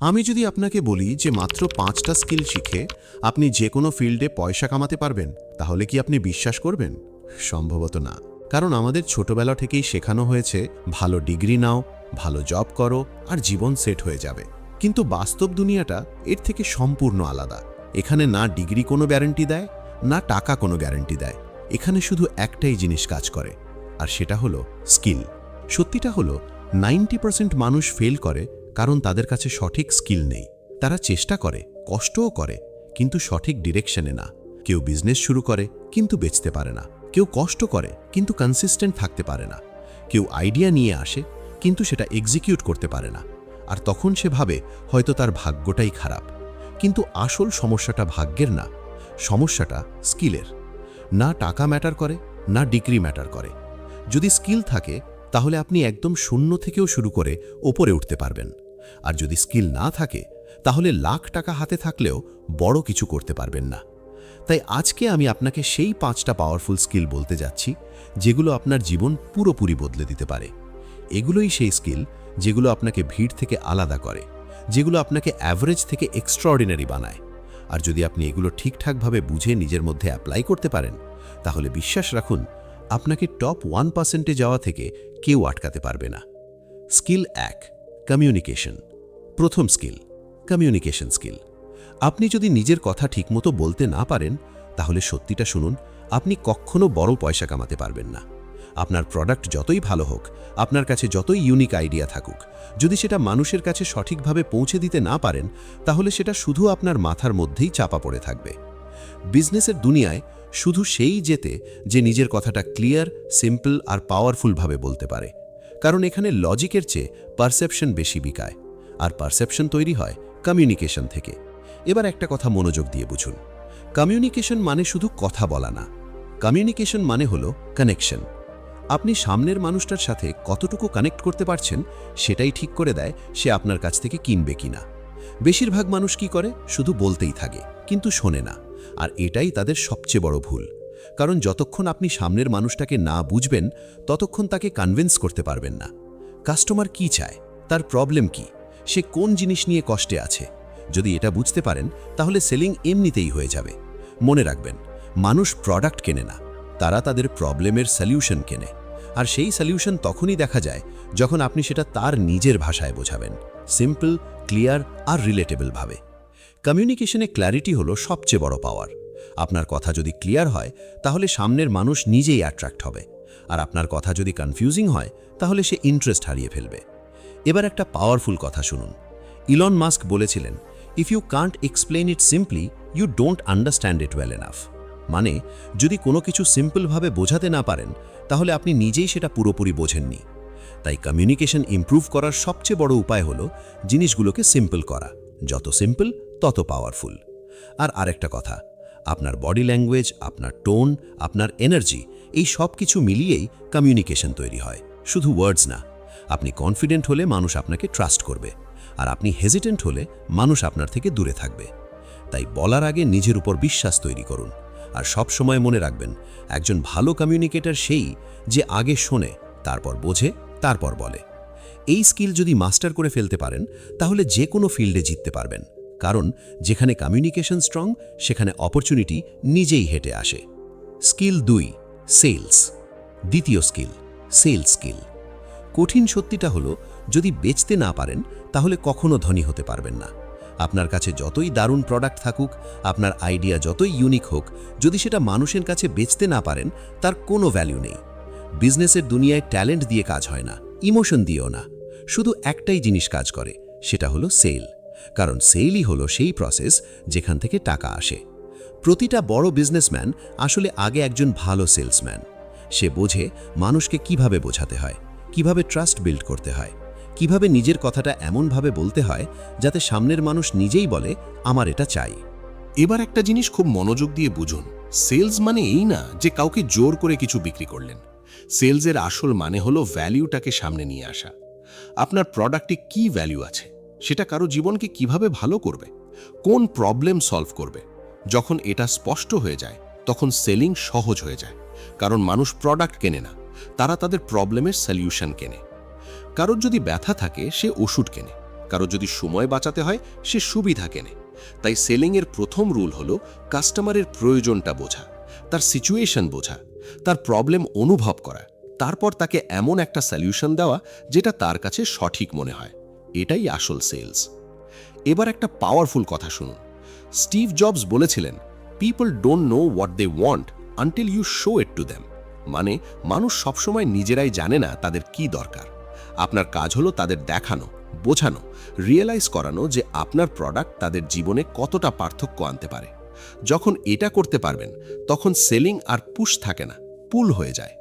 আমি যদি আপনাকে বলি যে মাত্র 5টা স্কিল শিখে আপনি যে কোনো ফিল্ডে পয়সা কামাতে পারবেন, তাহলে কি আপনি বিশ্বাস করবেন? সম্ভবত না। কারণ আমাদের ছোটবেলা থেকেই শেখানো হয়েছে ভালো ডিগ্রি নাও, ভালো জব করো আর জীবন সেট হয়ে যাবে। কিন্তু বাস্তব দুনিয়াটা এর থেকে সম্পূর্ণ আলাদা। এখানে না ডিগ্রি কোনো গ্যারান্টি দেয়, না টাকা কোনো গ্যারান্টি দেয়। এখানে শুধু একটাই জিনিস কাজ করে, আর সেটা হলো স্কিল। সত্যিটা হলো 90% মানুষ ফেল করে কারণ তাদের কাছে সঠিক স্কিল নেই। তারা চেষ্টা করে, কষ্টও করে, কিন্তু সঠিক ডিরেকশনে না। কেউ বিজনেস শুরু করে কিন্তু বেচতে পারে না, কেউ কষ্ট করে কিন্তু কনসিস্টেন্ট থাকতে পারে না, কেউ আইডিয়া নিয়ে আসে কিন্তু সেটা এক্সিকিউট করতে পারে না। আর তখন সে ভাবে হয়তো তার ভাগ্যটাই খারাপ। কিন্তু আসল সমস্যাটা ভাগ্যের না, সমস্যাটা স্কিলের। না টাকা ম্যাটার করে, না ডিগ্রি ম্যাটার করে। যদি স্কিল থাকে তাহলে আপনি একদম শূন্য থেকেও শুরু করে ওপরে উঠতে পারবেন। আর যদি স্কিল না থাকে তাহলে লাখ টাকা হাতে থাকলেও বড় কিছু করতে পারবেন না। তাই আজকে আমি আপনাকে সেই 5টা পাওয়ারফুল স্কিল বলতে যাচ্ছি যেগুলো আপনার জীবন পুরোপুরি বদলে দিতে পারে। এগুলোই সেই স্কিল যেগুলো আপনাকে ভিড় থেকে আলাদা করে, যেগুলো আপনাকে অ্যাভারেজ থেকে এক্সট্রাঅর্ডিনারি বানায়। আর যদি আপনি এগুলো ঠিকঠাকভাবে বুঝে নিজের মধ্যে অ্যাপ্লাই করতে পারেন, তাহলে বিশ্বাস রাখুন আপনাকে টপ 1%-এ যাওয়া থেকে কেউ আটকাতে পারবে না। Skill 1, communication. প্রথম স্কিল, কমিউনিকেশন স্কিল। আপনি যদি নিজের কথা ঠিকমতো বলতে না পারেন, তাহলে সত্যিটা শুনুন, আপনি কখনো বড় পয়সা কামাতে পারবেন না। আপনার প্রোডাক্ট যতই ভালো হোক, আপনার কাছে যতই ইউনিক আইডিয়া থাকুক, যদি সেটা মানুষের কাছে সঠিকভাবে পৌঁছে দিতে না পারেন, তাহলে সেটা শুধু আপনার মাথার মধ্যেই চাপা পড়ে থাকবে। বিজনেসের দুনিয়ায় শুধু সেই জেতে যে নিজের কথাটা ক্লিয়ার, সিম্পল আর পাওয়ারফুলভাবে বলতে পারে। কারণ এখানে লজিকের চেয়ে পারসেপশন বেশি বিকায়, আর পারসেপশন তৈরি হয় কমিউনিকেশন থেকে। এবার একটা কথা মনোযোগ দিয়ে বুঝুন। কমিউনিকেশন মানে শুধু কথা বলা না। কমিউনিকেশন মানে হলো কানেকশন। আপনি সামনের মানুষটার সাথে কতটুকু কানেক্ট করতে পারছেন, সেটাই ঠিক করে দেয় সে আপনার কাছ থেকে কিনবে কিনা। বেশিরভাগ মানুষ কি করে, শুধু বলতেই থাকে কিন্তু শোনে না। আর এটাই তাদের সবচেয়ে বড় ভুল। কারণ যতক্ষণ আপনি সামনের মানুষটাকে না বুঝবেন, ততক্ষণ তাকে কনভিন্স করতে পারবেন না। কাস্টমার কি চায়, তার প্রবলেম কি, সে কোন জিনিস নিয়ে কষ্টে আছে, যদি এটা বুঝতে পারেন তাহলে সেলিং এমনিতেই হয়ে যাবে। মনে রাখবেন, মানুষ প্রোডাক্ট কেনে না, তারা তাদের প্রবলেমের সলিউশন কেনে। আর সেই সলিউশন তখনই দেখা যায় যখন আপনি সেটা তার নিজের ভাষায় বোঝাবেন, সিম্পল, ক্লিয়ার আর রিলেটেবল ভাবে। কমিউনিকেশনে ক্ল্যারিটি হলো সবচেয়ে বড় পাওয়ার। আপনার কথা যদি ক্লিয়ার হয়, তাহলে সামনের মানুষ নিজেই অ্যাট্রাক্ট হবে। আর আপনার কথা যদি কনফিউজিং হয়, তাহলে সে ইন্টারেস্ট হারিয়ে ফেলবে। এবার একটা পাওয়ারফুল কথা শুনুন। ইলন মাস্ক বলেছিলেন, if you can't explain it simply, you don't understand it well enough. মানে, যদি কোনো কিছু সিম্পলভাবে বোঝাতে না পারেন, তাহলে আপনি নিজেই সেটা পুরোপুরি বোঝেননি। তাই কমিউনিকেশন ইমপ্রুভ করার সবচেয়ে বড় উপায় হলো জিনিসগুলোকে সিম্পল করা। যত সিম্পল তত পাওয়ারফুল। আর আরেকটা কথা, আপনার বডি ল্যাঙ্গুয়েজ, আপনার টোন, আপনার এনার্জি, এই সব কিছু মিলিয়েই কমিউনিকেশন তৈরি হয়, শুধু ওয়ার্ডস না। আপনি কনফিডেন্ট হলে মানুষ আপনাকে ট্রাস্ট করবে, আর আপনি হেজিটেন্ট হলে মানুষ আপনার থেকে দূরে থাকবে। তাই বলার আগে নিজের উপর বিশ্বাস তৈরি করুন। আর সব সময় মনে রাখবেন, একজন ভালো কমিউনিকেটর সেই যে আগে শোনে, তারপর বোঝে, তারপর বলে। এই স্কিল যদি মাস্টার করে ফেলতে পারেন, তাহলে যে কোনো ফিল্ডে জিততে পারবেন। কারণ যেখানে কমিউনিকেশন স্ট্রং, সেখানে অপরচুনিটি নিজেই হেঁটে আসে। Skill 2, sales. দ্বিতীয় স্কিল, সেলস স্কিল। কঠিন সত্যিটা হলো, যদি বেচতে না পারেন তাহলে কখনো ধনী হতে পারবেন না। আপনার কাছে যতই দারুণ প্রোডাক্ট থাকুক, আপনার আইডিয়া যতই ইউনিক হোক, যদি সেটা মানুষের কাছে বেচতে না পারেন, তার কোনো ভ্যালু নেই। বিজনেসের দুনিয়ায় ট্যালেন্ট দিয়ে কাজ হয় না, ইমোশন দিয়েও না। শুধু একটাই জিনিস কাজ করে, সেটা হলো সেল। কারণ সেলই হলো সেই প্রসেস যেখান থেকে টাকা আসে। প্রতিটা বড় বিজনেসম্যান আসলে আগে একজন ভালো সেলসম্যান। সে বোঝে মানুষকে কিভাবে বোঝাতে হয়, কিভাবে ট্রাস্ট বিল্ড করতে হয়, কিভাবে নিজের কথাটা এমনভাবে বলতে হয় যাতে সামনের মানুষ নিজেই বলে, আমার এটা চাই। এবার একটা জিনিস খুব মনোযোগ দিয়ে বুঝুন। সেলস মানে এই না যে কাউকে জোর করে কিছু বিক্রি করলেন। সেলসের আসল মানে হলো ভ্যালিউটাকে সামনে নিয়ে আসা। আপনার প্রোডাক্টে কি ভ্যালু আছে, সেটা কারো জীবনকে কিভাবে ভালো করবে, কোন প্রবলেম সলভ করবে। যখন এটা স্পষ্ট হয়ে যায়, তখন সেলিং সহজ হয়ে যায়। কারণ মানুষ প্রোডাক্ট কেনে না, তারা তাদের প্রবলেমের সলিউশন কেনে। কারোর যদি ব্যথা থাকে, সে ওষুধ কেনে। কারো যদি সময় বাঁচাতে হয় সে সুবিধা কেনে। তাই সেলিংয়ের প্রথম রুল হলো কাস্টমারের প্রয়োজনটা বোঝা, তার সিচুয়েশন বোঝা, তার প্রবলেম অনুভব করা, তারপর তাকে এমন একটা সলিউশন দেওয়া যেটা তার কাছে সঠিক মনে হয়। এটাই আসল সেলস। এবার একটা পাওয়ারফুল কথা শুনুন। স্টিভ জবস বলেছিলেন, people don't know what they want until you show it to them. মানে মানুষ সবসময় নিজেরাই জানে না তাদের কি দরকার। আপনার কাজ হলো তাদের দেখানো, বোঝানো, রিয়েলাইজ করানো যে আপনার প্রোডাক্ট তাদের জীবনে কতটা পার্থক্য আনতে পারে। যখন এটা করতে পারবেন তখন সেলিং আর পুশ থাকে না, পুল হয়ে যায়।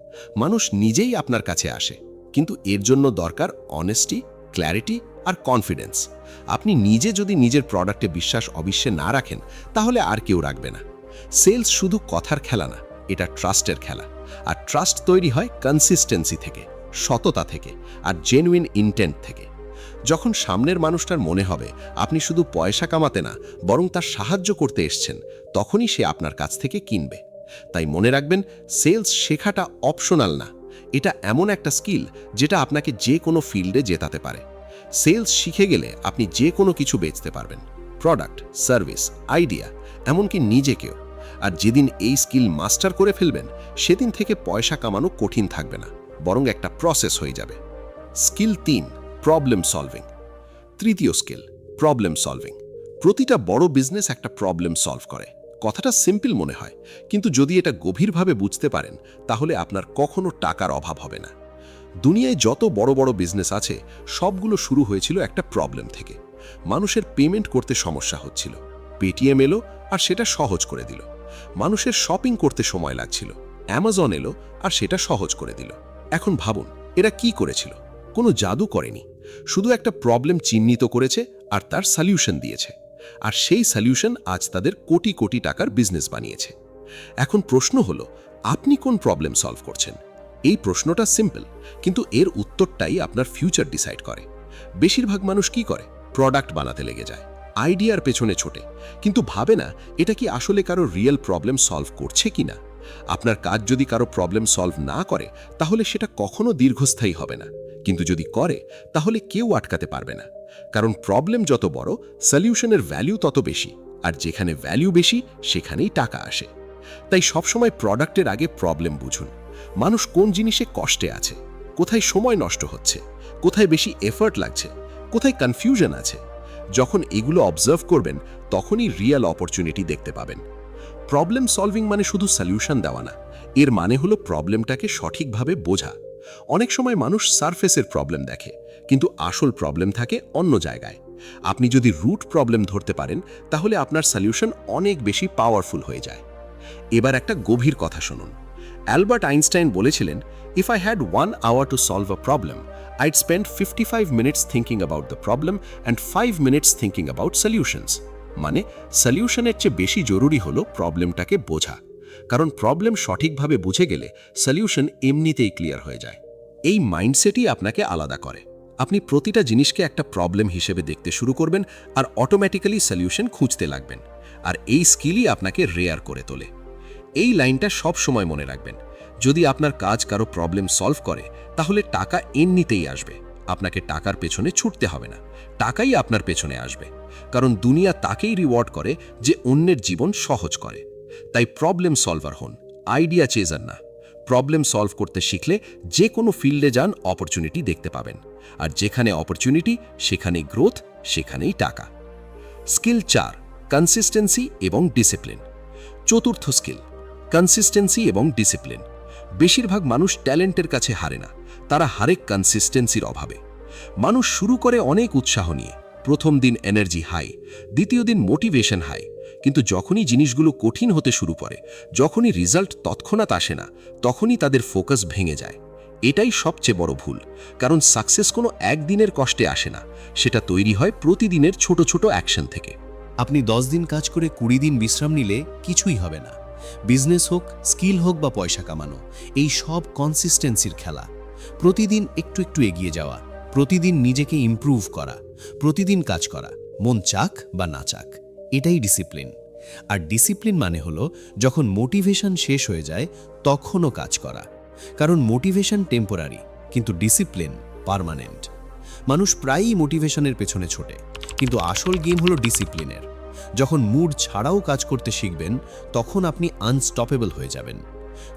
মানুষ নিজেই আপনার কাছে আসে, কিন্তু এর জন্য দরকার অনেস্টি, ক্ল্যারিটি আর কনফিডেন্স। আপনি নিজে যদি নিজের প্রোডাক্টে বিশ্বাস অবিশ্বাস না রাখেন তাহলে আর কেউ রাখবে না। সেলস শুধু কথার খেলা না, এটা ট্রাস্টের খেলা। আর ট্রাস্ট তৈরি হয় কনসিস্টেন্সি থেকে, সততা থেকে আর জেনুইন ইন্টেন্ট থেকে। যখন সামনের মানুষটার মনে হবে আপনি শুধু পয়সা কামাতে না বরং তার সাহায্য করতে এসছেন, তখনই সে আপনার কাছ থেকে কিনবে। তাই মনে রাখবেন, সেলস শেখাটা অপশনাল না, এটা এমন একটা স্কিল যেটা আপনাকে যে কোনো ফিল্ডে জেতাতে পারে। সেলস শিখে গেলে আপনি যে কোনো কিছু বেচতে পারবেন, প্রোডাক্ট, সার্ভিস, আইডিয়া, এমনকি নিজেকেও। আর যেদিন এই স্কিল মাস্টার করে ফেলবেন সেদিন থেকে পয়সা কামানো কঠিন থাকবে না, বরং একটা প্রসেস হয়ে যাবে। Skill 3, problem solving. তৃতীয় স্কিল, প্রবলেম সলভিং। প্রতিটা বড় বিজনেস একটা প্রবলেম সলভ করে। কথাটা সিম্পল মনে হয়, কিন্তু যদি এটা গভীরভাবে বুঝতে পারেন তাহলে আপনার কখনো টাকার অভাব হবে না। দুনিয়ায় যত বড় বড় বিজনেস আছে সবগুলো শুরু হয়েছিল একটা প্রবলেম থেকে। মানুষের পেমেন্ট করতে সমস্যা হচ্ছিল, পেটিএম এলো আর সেটা সহজ করে দিল। মানুষের শপিং করতে সময় লাগছিল, অ্যামাজন এলো আর সেটা সহজ করে দিল। এখন ভাবুন, এরা কি করেছিল? কোনো জাদু করেনি, শুধু একটা প্রবলেম চিহ্নিত করেছে আর তার সলিউশন দিয়েছে। আর সেই সলিউশন আজ তাদের কোটি কোটি টাকার বিজনেস বানিয়েছে। এখন প্রশ্ন হলো, আপনি কোন প্রবলেম সলভ করছেন? এই প্রশ্নটা সিম্পল, কিন্তু এর উত্তরটাই আপনার ফিউচার ডিসাইড করে। বেশিরভাগ মানুষ কি করে? প্রোডাক্ট বানাতে লেগে যায়, আইডিয়ার পেছনে ছোটে, কিন্তু ভাবে না এটা কি আসলে কারো রিয়েল প্রবলেম সলভ করছে কিনা। আপনার কাজ যদি কারো প্রবলেম সলভ না করে তাহলে সেটা কখনো দীর্ঘস্থায়ী হবে না, কিন্তু যদি করে তাহলে কেউ আটকাতে পারবে না। কারণ প্রবলেম যত বড়, সলিউশনের ভ্যালু তত বেশি, আর যেখানে ভ্যালু বেশি সেখানেই টাকা আসে। তাই সবসময় প্রোডাক্টের আগে প্রবলেম বুঝুন। মানুষ কোন জিনিসে কষ্টে আছে, কোথায় সময় নষ্ট হচ্ছে, কোথায় বেশি এফর্ট লাগছে, কোথায় কনফিউশন আছে। যখন এগুলো অবজার্ভ করবেন তখনই রিয়েল অপরচুনিটি দেখতে পাবেন। প্রবলেম সলভিং মানে শুধু সলিউশন দেওয়া না, এর মানে হলো প্রবলেমটাকে সঠিকভাবে বোঝা। অনেক সময় মানুষ সারফেসের প্রবলেম দেখে, কিন্তু আসল প্রবলেম থাকে অন্য জায়গায়। আপনি যদি রুট প্রবলেম ধরতে পারেন তাহলে আপনার সলিউশন অনেক বেশি পাওয়ারফুল হয়ে যায়। এবার একটা গভীর কথা শুনুন। অ্যালবার্ট আইনস্টাইন বলেছিলেন, if I had 1 hour to solve a problem, I'd spend 55 minutes thinking about the problem and 5 minutes thinking about solutions. মানে সলিউশনের চেয়ে বেশি জরুরি হলো প্রবলেমটাকে বোঝা, কারণ প্রবলেম সঠিকভাবে বুঝে গেলে সলিউশন এমনিতেই ক্লিয়ার হয়ে যায়। এই মাইন্ডসেটই আপনাকে আলাদা করে। আপনি প্রতিটা জিনিসকে একটা প্রবলেম হিসেবে দেখতে শুরু করবেন আর অটোমেটিক্যালি সলিউশন খুঁজতে লাগবেন। আর এই স্কিলই আপনাকে রেয়ার করে তোলে। এই লাইনটা সব সময় মনে রাখবেন। যদি আপনার কাজ কারো প্রবলেম সলভ করে তাহলে টাকা এমনিতেই আসবে, আপনাকে টাকার পেছনে ছুটতে হবে না, টাকাই আপনার পেছনে আসবে। কারণ দুনিয়া তাকেই রিওয়ার্ড করে যে অন্যের জীবন সহজ করে। তাই প্রবলেম সলভার হন, আইডিয়া চেজার না। প্রবলেম সলভ করতে শিখলে যে কোনো ফিল্ডে যান অপরচুনিটি দেখতে পাবেন, আর যেখানে অপরচুনিটি সেখানেই গ্রোথ, সেখানেই টাকা। স্কিল 4, কনসিস্টেন্সি এবং ডিসিপ্লিন। চতুর্থ স্কিল, কনসিস্টেন্সি এবং ডিসিপ্লিন। বেশিরভাগ মানুষ ট্যালেন্টের কাছে হারে না, তারা হারে কনসিস্টেন্সির অভাবে। মানুষ শুরু করে অনেক উৎসাহ নিয়ে, প্রথম দিন এনার্জি হাই, দ্বিতীয় দিন মোটিভেশন হাই, কিন্তু যখনই জিনিসগুলো কঠিন হতে শুরু করে, যখনই রেজাল্ট তৎক্ষণাৎ আসে না, তখনই তাদের ফোকাস ভেঙে যায়। এটাই সবচেয়ে বড় ভুল, কারণ সাকসেস কোনো একদিনের কষ্টে আসে না, সেটা তৈরি হয় প্রতিদিনের ছোট ছোট অ্যাকশন থেকে। আপনি 10 দিন কাজ করে 20 দিন বিশ্রাম নিলে কিছুই হবে না। বিজনেস হোক, স্কিল হোক বা পয়সা কামানো, এই সব কনসিস্টেন্সির খেলা। প্রতিদিন একটু একটু এগিয়ে যাওয়া, প্রতিদিন নিজেকে ইমপ্রুভ করা, প্রতিদিন কাজ করা, মন চাক বা না চাক, এটাই ডিসিপ্লিন। আর ডিসিপ্লিন মানে হলো যখন মোটিভেশন শেষ হয়ে যায় তখনও কাজ করা। কারণ মোটিভেশন টেম্পোরারি, কিন্তু ডিসিপ্লিন পার্মানেন্ট। মানুষ প্রায়ই মোটিভেশনের পেছনে ছোটে, কিন্তু আসল গেম হলো ডিসিপ্লিনের। যখন মুড ছাড়াও কাজ করতে শিখবেন, তখন আপনি আনস্টপেবল হয়ে যাবেন।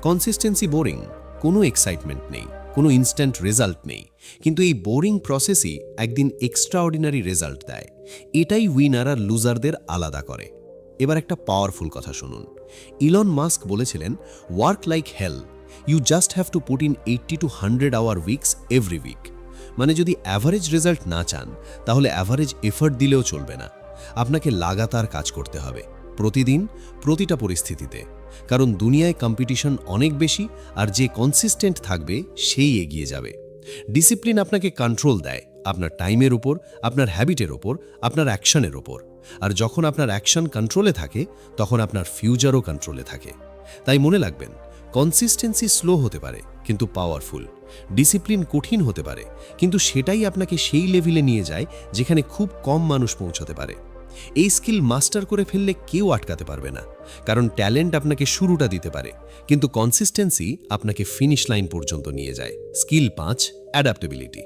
কনসিস্টেন্সি বোরিং, কোনো এক্সাইটমেন্ট নেই, কোনো ইনস্ট্যান্ট রেজাল্ট নেই, কিন্তু এই বোরিং প্রসেসই একদিন এক্সট্রাঅর্ডিনারি রেজাল্ট দেয়। এটাই উইনার আর লুজারদের আলাদা করে। এবার একটা পাওয়ারফুল কথা শুনুন। ইলন মাস্ক বলেছিলেন, work like hell, you just have to put in 80 to 100 hour weeks every week. মানে যদি অ্যাভারেজ রেজাল্ট না চান, তাহলে অ্যাভারেজ এফর্ট দিলেও চলবে না। আপনাকে লাগাতার কাজ করতে হবে, প্রতিদিন, প্রতিটা পরিস্থিতিতে। কারণ দুনিয়ায় কম্পিটিশন অনেক বেশি, আর যে কনসিস্টেন্ট থাকবে সেই এগিয়ে যাবে। ডিসিপ্লিন আপনাকে কন্ট্রোল দেয় আপনার টাইমের উপর, আপনার হ্যাবিটের ওপর, আপনার অ্যাকশনের ওপর। আর যখন আপনার অ্যাকশন কন্ট্রোলে থাকে, তখন আপনার ফিউচারও কন্ট্রোলে থাকে। তাই মনে রাখবেন, কনসিস্টেন্সি স্লো হতে পারে কিন্তু পাওয়ারফুল। ডিসিপ্লিন কঠিন হতে পারে, কিন্তু সেটাই আপনাকে সেই লেভেলে নিয়ে যায় যেখানে খুব কম মানুষ পৌঁছাতে পারে। এই স্কিল মাস্টার করে ফেললে কেউ আটকাতে পারবে না, কারণ ট্যালেন্ট আপনাকে শুরুটা দিতে পারে, কিন্তু কনসিস্টেন্সি আপনাকে ফিনিশ লাইন পর্যন্ত নিয়ে যায়। Skill 5, adaptability.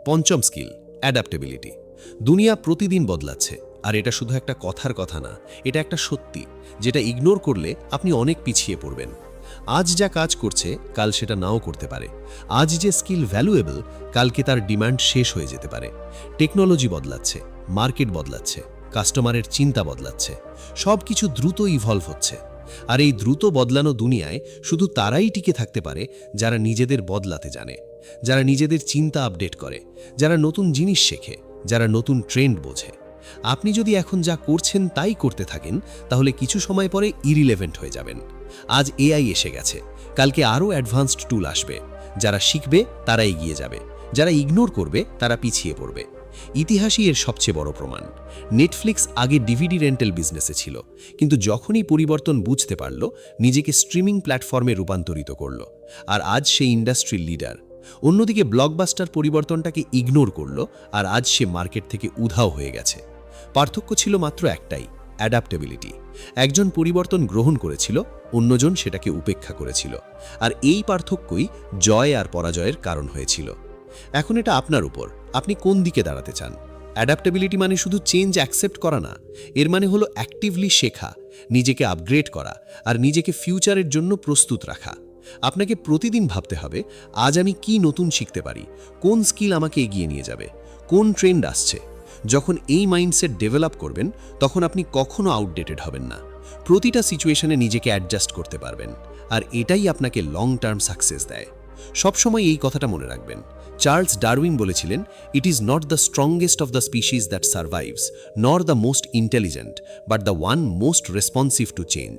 পঞ্চম স্কিল, অ্যাডাপ্টেবিলিটি। দুনিয়া প্রতিদিন বদলাচ্ছে, আর এটা শুধু একটা কথার কথা না, এটা একটা সত্যি, যেটা ইগনোর করলে আপনি অনেক পিছিয়ে পড়বেন। আজ যা কাজ করছে, কাল সেটা নাও করতে পারে। আজ যে স্কিল ভ্যালুয়েবল, কালকে তার ডিমান্ড শেষ হয়ে যেতে পারে। টেকনোলজি বদলাচ্ছে, মার্কেট বদলাচ্ছে, কাস্টমারের চিন্তা বদলাচ্ছে, সব কিছু দ্রুত ইভলভ হচ্ছে। আর এই দ্রুত বদলানো দুনিয়ায় শুধু তারাই টিকে থাকতে পারে যারা নিজেদের বদলাতে জানে, যারা নিজেদের চিন্তা আপডেট করে, যারা নতুন জিনিস শেখে, যারা নতুন ট্রেন্ড বোঝে। আপনি যদি এখন যা করছেন তাই করতে থাকেন, তাহলে কিছু সময় পরে ইরিলেভেন্ট হয়ে যাবেন। আজ এআই এসে গেছে, কালকে আরও অ্যাডভান্সড টুল আসবে। যারা শিখবে তারা এগিয়ে যাবে, যারা ইগনোর করবে তারা পিছিয়ে পড়বে। ইতিহাসই এর সবচেয়ে বড় প্রমাণ। নেটফ্লিক্স আগে ডিভিডি রেন্টাল বিজনেসে ছিল, কিন্তু যখনই পরিবর্তন বুঝতে পারল, নিজেকে স্ট্রিমিং প্ল্যাটফর্মে রূপান্তরিত করল, আর আজ সে ইন্ডাস্ট্রির লিডার। অন্যদিকে ব্লকবাস্টার পরিবর্তনটাকে ইগনোর করল, আর আজ সে মার্কেট থেকে উধাও হয়ে গেছে। পার্থক্য ছিল মাত্র একটাই, অ্যাডাপ্টেবিলিটি। একজন পরিবর্তন গ্রহণ করেছিল, অন্যজন সেটাকে উপেক্ষা করেছিল। আর এই পার্থক্যই জয় আর পরাজয়ের কারণ হয়েছিল। এখন এটা আপনার উপর, আপনি কোন দিকে দাঁড়াতে চান। অ্যাডাপ্টেবিলিটি মানে শুধু চেঞ্জ অ্যাকসেপ্ট করা না, এর মানে হলো অ্যাক্টিভলি শেখা, নিজেকে আপগ্রেড করা, আর নিজেকে ফিউচারের জন্য প্রস্তুত রাখা। আপনাকে প্রতিদিন ভাবতে হবে, আজ আমি কি নতুন শিখতে পারি, কোন স্কিল আমাকে এগিয়ে নিয়ে যাবে, কোন ট্রেন্ড আসছে। যখন এই মাইন্ডসেট ডেভেলপ করবেন, তখন আপনি কখনো আউটডেটেড হবেন না। প্রতিটা সিচুয়েশনে নিজেকে অ্যাডজাস্ট করতে পারবেন, আর এটাই আপনাকে লং টার্ম সাকসেস দেয়। সবসময় এই কথাটা মনে রাখবেন। চার্লস ডারউইন বলেছিলেন, it is not the strongest of the species that survives, nor the most intelligent, but the one most responsive to change.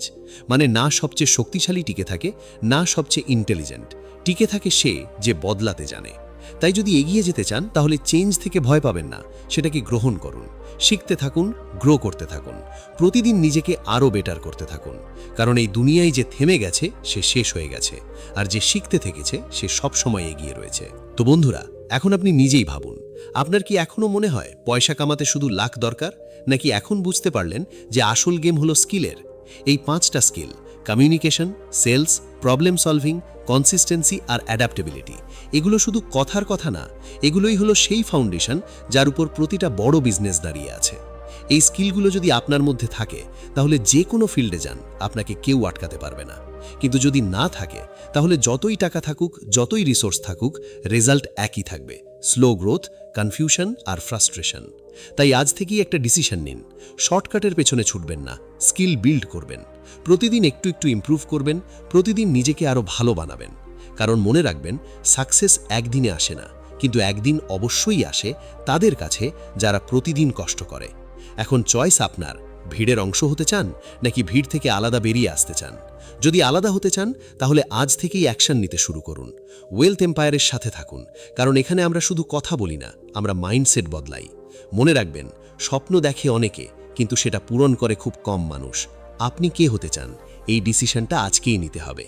মানে না সবচেয়ে শক্তিশালী টিকে থাকে, না সবচেয়ে ইন্টেলিজেন্ট। টিকে থাকে সে যে বদলাতে জানে। তাই যদি এগিয়ে যেতে চান, তাহলে চেঞ্জ থেকে ভয় পাবেন না, সেটাকে গ্রহণ করুন। শিখতে থাকুন, গ্রো করতে থাকুন, প্রতিদিন নিজেকে আরও বেটার করতে থাকুন। কারণ এই দুনিয়ায় যে থেমে গেছে সে শেষ হয়ে গেছে, আর যে শিখতে থেকেছে সে সবসময় এগিয়ে রয়েছে। তো বন্ধুরা, এখন আপনি নিজেই ভাবুন, আপনার কি এখনও মনে হয় পয়সা কামাতে শুধু লাখ দরকার, নাকি এখন বুঝতে পারলেন যে আসল গেম হলো স্কিলের? এই 5টা skill, communication, sales, problem solving, consistency আর অ্যাডাপ্টেবিলিটি, এগুলো শুধু কথার কথা না, এগুলোই হলো সেই ফাউন্ডেশন যার উপর প্রতিটা বড় বিজনেস দাঁড়িয়ে আছে। এই স্কিলগুলো যদি আপনার মধ্যে থাকে, তাহলে যে কোনো ফিল্ডে যান, আপনাকে কেউ আটকাতে পারবে না। কিন্তু যদি না থাকে, তাহলে যতই টাকা থাকুক, যতই রিসোর্স থাকুক, রেজাল্ট একই থাকবে, স্লো গ্রোথ, কনফিউশন আর ফ্রাস্ট্রেশন। তাই আজ থেকেই একটা ডিসিশন নিন, শর্টকাটের পেছনে ছুটবেন না, স্কিল বিল্ড করবেন, প্রতিদিন একটু একটু ইমপ্রুভ করবেন, প্রতিদিন নিজেকে আরও ভালো বানাবেন। কারণ মনে রাখবেন, সাকসেস একদিনে আসে না, কিন্তু একদিন অবশ্যই আসে তাদের কাছে যারা প্রতিদিন কষ্ট করে। এখন চয়েস আপনার, ভিড়ের অংশ হতে চান নাকি ভিড় থেকে আলাদা বেরিয়ে আসতে চান? যদি আলাদা হতে চান, তাহলে আজ থেকেই অ্যাকশন নিতে শুরু করুন। ওয়েলথ এম্পায়ারের সাথে থাকুন, কারণ এখানে আমরা শুধু কথা বলি না, আমরা মাইন্ডসেট বদলাই। মনে রাখবেন, স্বপ্ন দেখে অনেকে, কিন্তু সেটা পূরণ করে খুব কম মানুষ। আপনি কে হতে চান, এই ডিসিশনটা আজকেই নিতে হবে।